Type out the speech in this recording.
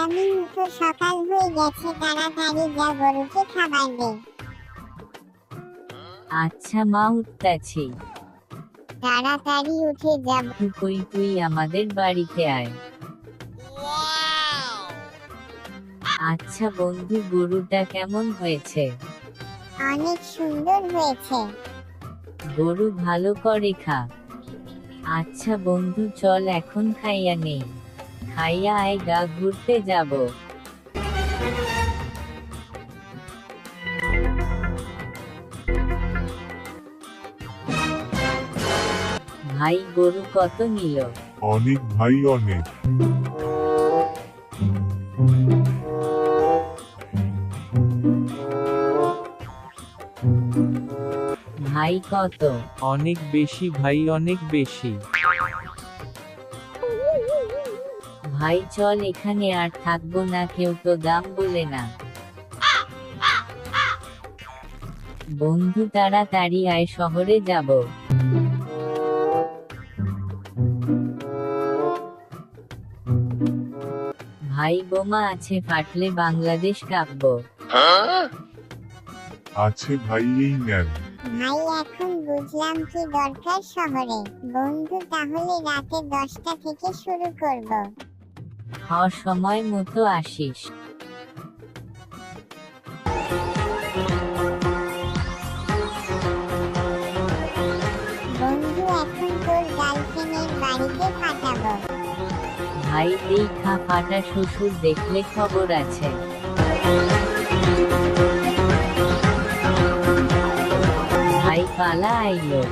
ইয়ামিন উঠো, সকাল হয়ে গেছে, তাড়াতাড়ি যা গরুকে খাবার দে। আচ্ছা মা, উঠতাছি। তাড়াতাড়ি উঠে যাব। তুই আমাদের বাড়িতে আয়। আচ্ছা বন্ধু, গরুটা কেমন হয়েছে? অনেক সুন্দর হয়েছে। গরু ভালো করে খা। আচ্ছা বন্ধু, চল এখন খাইয়া নেই। খাইয়া আয়, গা ঘুরতে যাব। ভাই, গরু কত নিল? অনেক ভাই, অনেক। ভাই কত? অনেক বেশি ভাই, অনেক বেশি। ভাই চল, এখানে আর থাকবো না, কেউ তো দাম বলে না। বন্ধু তাড়াতাড়ি আয়, শহরে যাব। ভাই, বোমা আছে, ফাটলে বাংলাদেশ কাঁপবো। আছে ভাই, এই নেন। ভাই এখন বুঝলাম কি দরকার শহরে। বন্ধু তাহলে রাতে 10টা থেকে শুরু করব। সময় মতো আসিস। বন্ধু এখন তোর গার্লফ্রেন্ডের বাড়িতে পাঠাবো। ভাই দেখা, ফাটা শ্বশুর দেখলে খবর আছে। ভাই পালা আইলো।